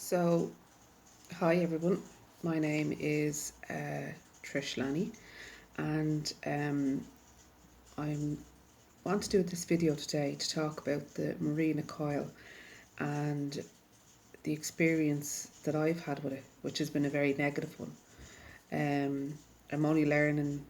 So, hi everyone. My name is Trish Lanny, and I want to do this video today to talk about the Mirena coil and the experience that I've had with it, which has been a very negative one. I'm only learning,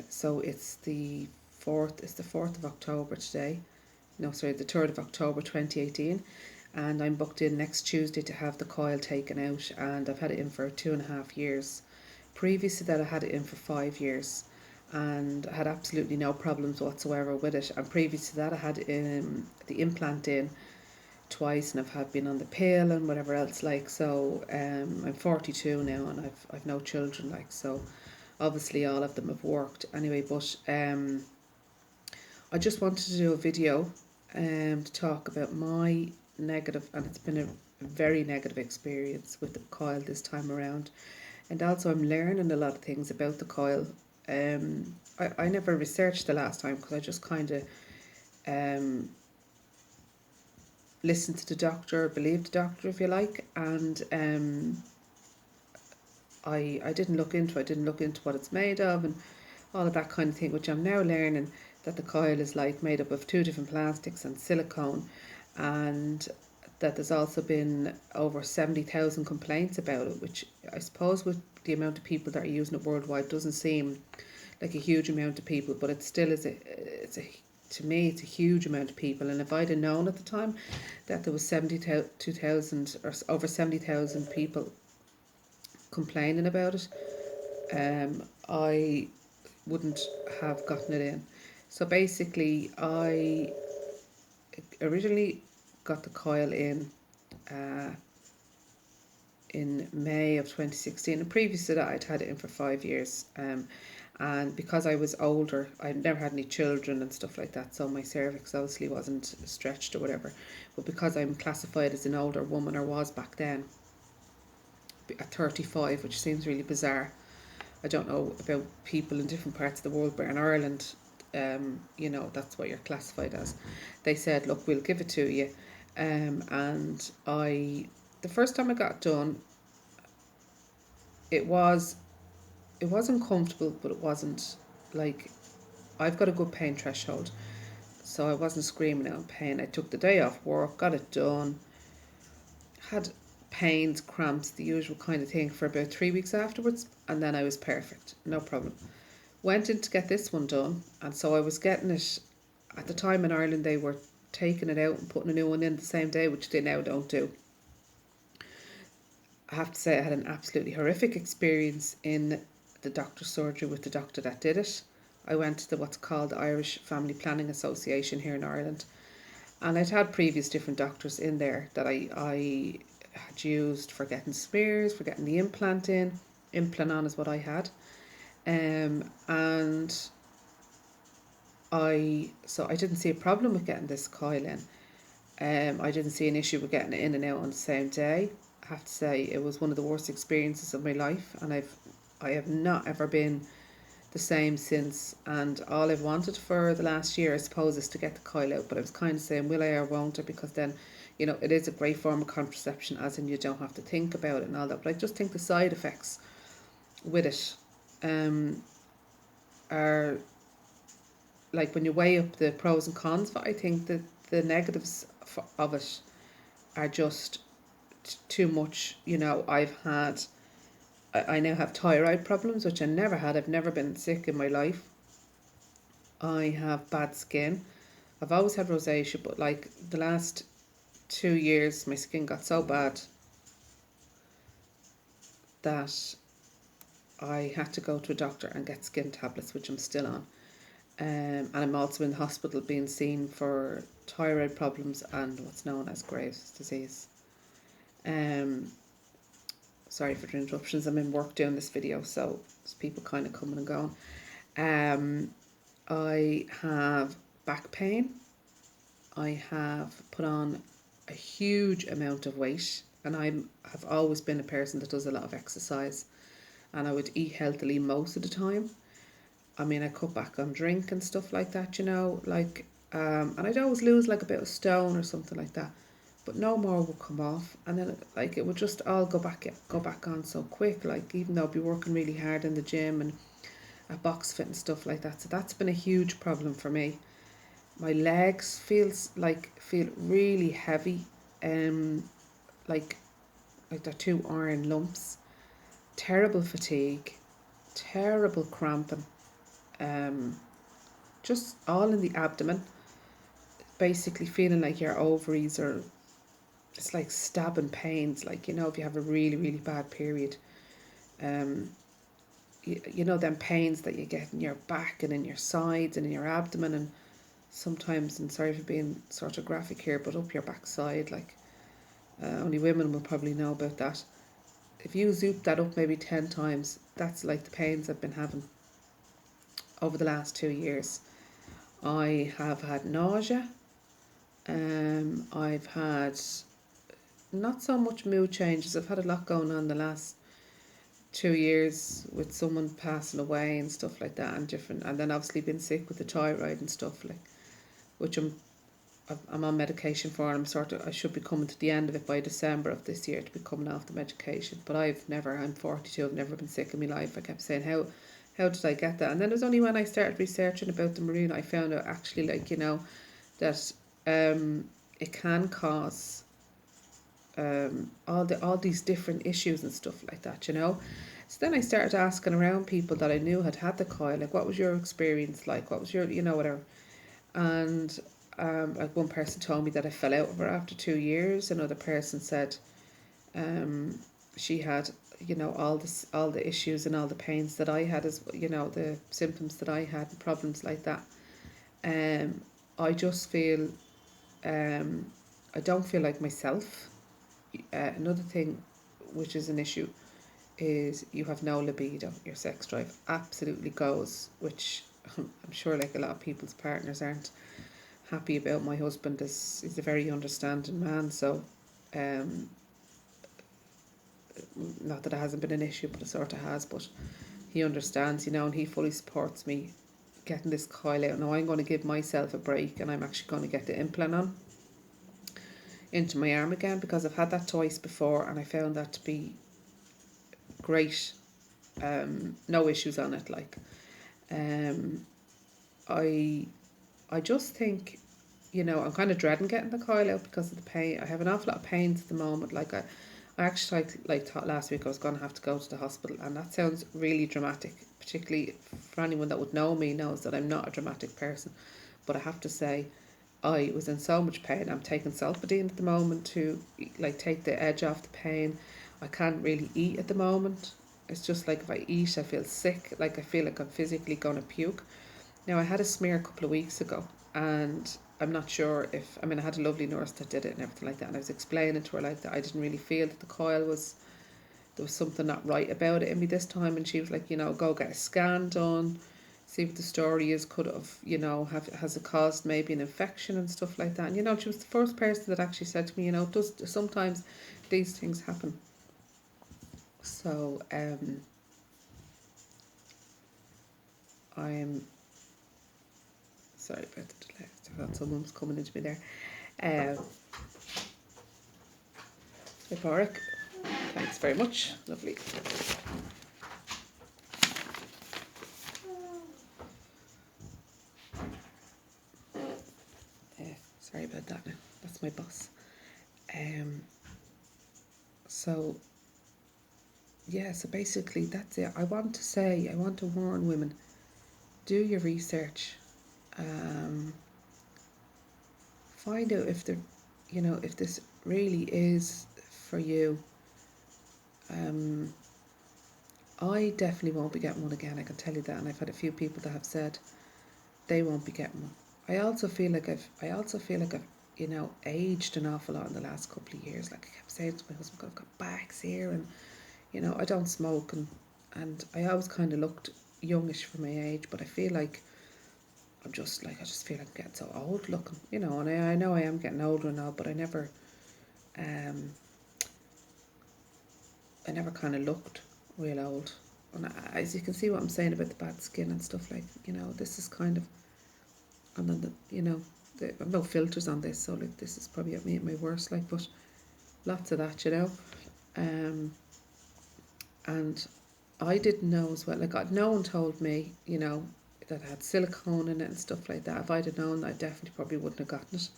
so it's the 4th of October today. No, sorry, the 3rd of October 2018, and I'm booked in next Tuesday to have the coil taken out, and I've had it in for 2.5 years. Previous to that, I had it in for 5 years, and I had absolutely no problems whatsoever with it. And previous to that, I had the implant in twice, and I've had been on the pill and whatever else. I'm 42 now, and I've no children. So, obviously all of them have worked anyway. But I just wanted to do a video to talk about my negative, and it's been a very negative experience with the coil this time around. And also, I'm learning a lot of things about the coil. I never researched the last time because I just kind of um, listened to the doctor, believed the doctor, if you like, and I didn't look into it. I didn't look into what it's made of and all of that kind of thing, which I'm now learning that the coil is like made up of two different plastics and silicone, and that there's also been over 70,000 complaints about it, which I suppose with the amount of people that are using it worldwide doesn't seem like a huge amount of people, but it still is to me it's a huge amount of people. And if I'd have known at the time that there was 72,000 or over 70,000 people complaining about it, I wouldn't have gotten it in. So basically, I originally got the coil uh, in May of 2016, and previous to that, I'd had it in for 5 years. And because I was older, I'd never had any children and stuff like that, so my cervix obviously wasn't stretched or whatever. But because I'm classified as an older woman, or was back then, at 35, which seems really bizarre. I don't know about people in different parts of the world, but in Ireland, that's what you're classified as. They said, look, we'll give it to you. And the first time I got it done, it was, it wasn't comfortable, but it wasn't like, I've got a good pain threshold. So I wasn't screaming out in pain. I took the day off work, got it done, had pains, cramps, the usual kind of thing for about 3 weeks afterwards, and then I was perfect, no problem. Went in to get this one done, and so I was getting it at the time in Ireland. They were taking it out and putting a new one in the same day, which they now don't do. I have to say, I had an absolutely horrific experience in the doctor's surgery with the doctor that did it. I went to what's called the Irish Family Planning Association here in Ireland, and I'd had previous different doctors in there that I had used for getting smears, for getting the implant in. Implant on is what I had. And I didn't see a problem with getting this coil in. I didn't see an issue with getting it in and out on the same day. I have to say, it was one of the worst experiences of my life, and I have not ever been the same since. And all I've wanted for the last year, I suppose, is to get the coil out. But I was kind of saying, will I or won't I? Because then, it is a great form of contraception, as in you don't have to think about it and all that. But I just think the side effects with it are, like, when you weigh up the pros and cons, I think that the negatives of it are just too much. I now have thyroid problems, which I never had. I've never been sick in my life. I have bad skin. I've always had rosacea, but like the last 2 years, my skin got so bad that I had to go to a doctor and get skin tablets, which I'm still on. And I'm also in the hospital being seen for thyroid problems and what's known as Graves' disease. Sorry for the interruptions. I'm in work doing this video, so there's people kind of coming and going. I have back pain. I have put on a huge amount of weight, and have always been a person that does a lot of exercise, and I would eat healthily most of the time. I mean, I cut back on drink and stuff like that, and I'd always lose like a bit of stone or something like that. but no more would come off, and then like it would just all go back on so quick. Like even though I'd be working really hard in the gym and at box fit and stuff like that, so that's been a huge problem for me. My legs feel really heavy, um, like they're two iron lumps. Terrible fatigue, terrible cramping, um, just all in the abdomen. Basically feeling like your ovaries are, it's like stabbing pains, like, you know, if you have a really, really bad period. Um, you know, them pains that you get in your back and in your sides and in your abdomen, and sometimes, and sorry for being sort of graphic here, but up your backside, like, only women will probably know about that. If you zoop that up maybe 10 times, that's like the pains I've been having over the last 2 years. I have had nausea. I've had not so much mood changes. I've had a lot going on the last 2 years with someone passing away and stuff like that, and different, and then obviously been sick with the thyroid and stuff, like, which I'm on medication for, and I should be coming to the end of it by December of this year, to be coming off the medication. But I'm 42, I've never been sick in my life. I kept saying, how did I get that? And then it was only when I started researching about the Mirena, I found out actually, like, you know, that it can cause all these different issues and stuff like that, you know. So then I started asking around people that I knew had the coil, like, what was your experience like? What was your, you know, whatever. And like one person told me that I fell out of her after 2 years. Another person said she had, you know, all the issues and all the pains that I had, as you know, the symptoms that I had and problems like that. I just feel I don't feel like myself. Another thing which is an issue is you have no libido. Your sex drive absolutely goes, which I'm sure like a lot of people's partners aren't happy about. My husband is a very understanding man, so not that it hasn't been an issue, but it sort of has, but he understands, you know, and he fully supports me getting this coil out. Now I'm going to give myself a break, and I'm actually going to get the implant on into my arm again, because I've had that twice before and I found that to be great. No issues on it. Like, I just think, you know, I'm kind of dreading getting the coil out because of the pain. I have an awful lot of pains at the moment. Like, I actually thought last week I was going to have to go to the hospital, and that sounds really dramatic. Particularly for anyone that would know me knows that I'm not a dramatic person, but I have to say, I was in so much pain. I'm taking Solpadeine at the moment to like take the edge off the pain. I can't really eat at the moment. It's just like if I eat, I feel sick. Like I feel like I'm physically going to puke. Now I had a smear a couple of weeks ago, and I'm not sure if, I mean, I had a lovely nurse that did it and everything like that, and I was explaining to her like that I didn't really feel that the coil was, there was something not right about it in me this time, and she was like, you know, go get a scan done, see what the story is. Could have, you know, has it caused maybe an infection and stuff like that. And you know, she was the first person that actually said to me, you know, does sometimes these things happen. So I'm sorry about the delay. I thought someone was coming into me there. Hey Porrick, thanks very much, lovely. Sorry about that now, that's my boss. So yeah, so basically that's it. I want to warn women, do your research, find out if you know, if this really is for you. I definitely won't be getting one again, I can tell you that, and I've had a few people that have said they won't be getting one. I also feel like I've you know, aged an awful lot in the last couple of years. Like I kept saying to my husband, I've got bags here, and you know, I don't smoke, and I always kind of looked youngish for my age, but I feel like I just feel like I'm getting so old looking, you know. And I know I am getting older now, but I never kind of looked real old. And as you can see what I'm saying about the bad skin and stuff, like, you know, this is kind of, and then you know, no filters on this, so like this is probably at me at my worst, like, but lots of that, you know. Um, and I didn't know as well. Like, no one told me, you know, that it had silicone in it and stuff like that. If I'd have known, I definitely probably wouldn't have gotten it.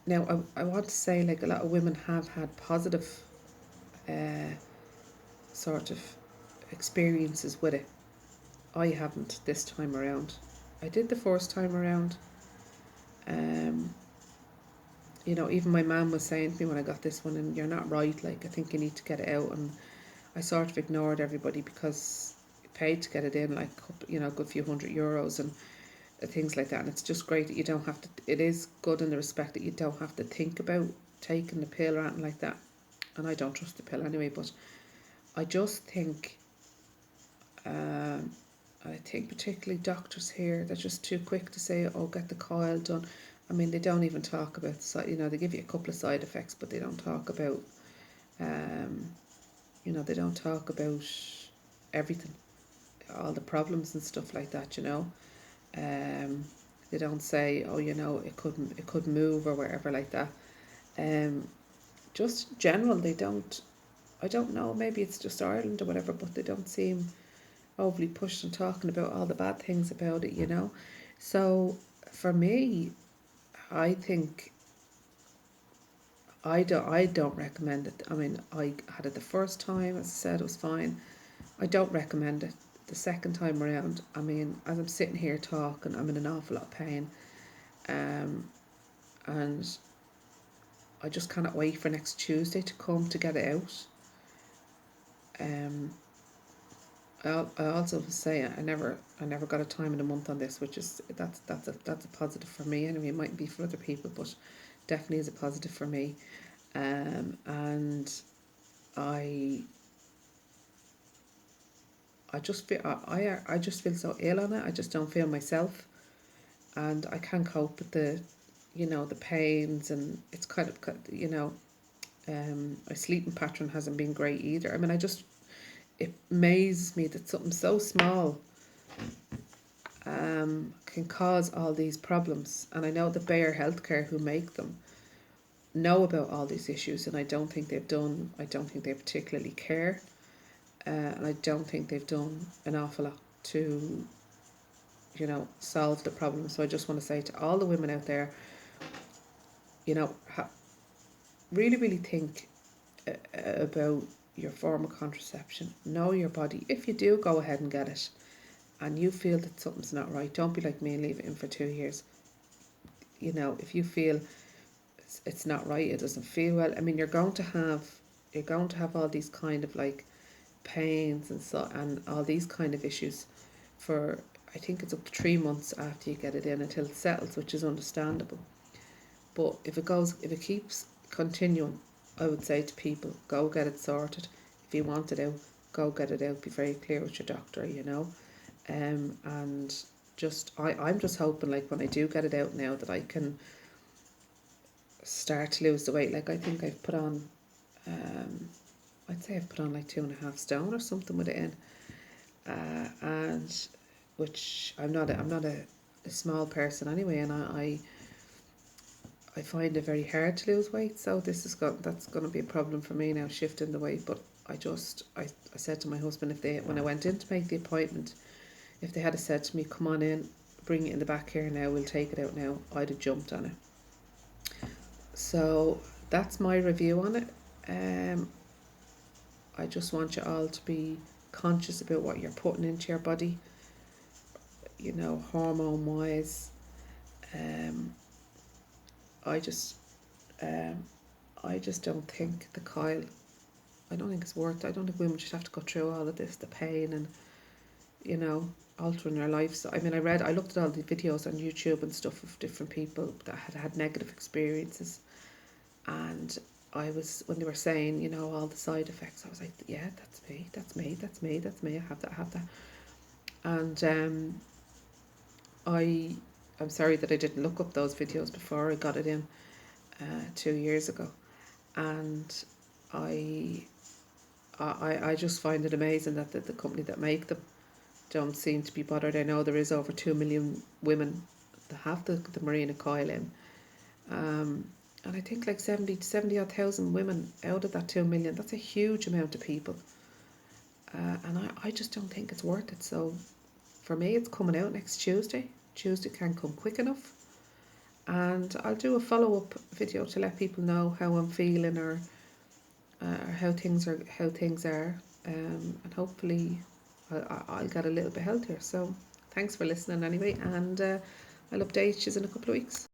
Now, I want to say, like, a lot of women have had positive uh, sort of experiences with it. I haven't this time around. I did the first time around. Um, you know, even my mum was saying to me when I got this one, and you're not right, like, I think you need to get it out. And I sort of ignored everybody because I paid to get it in, like, you know, a good few €100 and things like that. And it's just great that you don't have to, it is good in the respect that you don't have to think about taking the pill or anything like that. And I don't trust the pill anyway, but I just think, I think particularly doctors here, they're just too quick to say, oh, get the coil done. I mean, they don't even talk about, you know, they give you a couple of side effects, but they don't talk about, um, you know, they don't talk about everything, all the problems and stuff like that, you know. Um, they don't say, oh, you know, it could move or wherever like that. Um, just in general, they don't. I don't know. Maybe it's just Ireland or whatever, but they don't seem overly pushed and talking about all the bad things about it, you know. So for me, I think I don't recommend it. I mean, I had it the first time, as I said, it was fine. I don't recommend it the second time around. I mean, as I'm sitting here talking, I'm in an awful lot of pain, um, and I just cannot wait for next Tuesday to come to get it out. Um, I also say I never got a time in a month on this, which is that's a positive for me. Anyway, it might be for other people, but definitely is a positive for me. And I I just feel I just feel so ill on it. I just don't feel myself, and I can't cope with the, you know, the pains, and it's kind of, you know, my sleeping pattern hasn't been great either. I mean, it amazes me that something so small can cause all these problems. And I know the Bayer Healthcare who make them know about all these issues, and I don't think they particularly care, and I don't think they've done an awful lot to, you know, solve the problem. So I just want to say to all the women out there, you know, really, really think about your form of contraception. Know your body. If you do go ahead and get it, and you feel that something's not right, don't be like me and leave it in for 2 years. You know, if you feel it's not right, it doesn't feel well, I mean, you're going to have all these kind of like pains and all these kind of issues for, I think it's up to 3 months after you get it in until it settles, which is understandable. But if it keeps continuing, I would say to people, go get it sorted. If you want it out, go get it out. Be very clear with your doctor, you know. And I'm just hoping, like, when I do get it out now, that I can start to lose the weight. Like, I think I've put on, I'd say I've put on like 2.5 stone or something with it in, and which I'm not a small person anyway, and I find it very hard to lose weight. So that's going to be a problem for me now, shifting the weight. But I said to my husband, when I went in to make the appointment, if they had said to me, come on in, bring it in the back here now, we'll take it out now, I'd have jumped on it. So that's my review on it. I just want you all to be conscious about what you're putting into your body, you know, hormone wise. Um, I just I just don't think the coil, I don't think it's worth it. I don't think women should have to go through all of this, the pain and, you know, altering their lives. So, I mean, I looked at all the videos on YouTube and stuff of different people that had negative experiences, and when they were saying, you know, all the side effects, I was like, yeah, that's me, I have that. And I'm sorry that I didn't look up those videos before I got it in 2 years ago. And I just find it amazing that the company that make them don't seem to be bothered. I know there is over 2 million women that have the Mirena coil in. And I think like 70 odd thousand women out of that 2 million, that's a huge amount of people. And I just don't think it's worth it. So for me, it's coming out next Tuesday. Tuesday can't come quick enough. And I'll do a follow-up video to let people know how I'm feeling, or how things are, and hopefully I'll get a little bit healthier. So thanks for listening anyway, and I'll update you in a couple of weeks.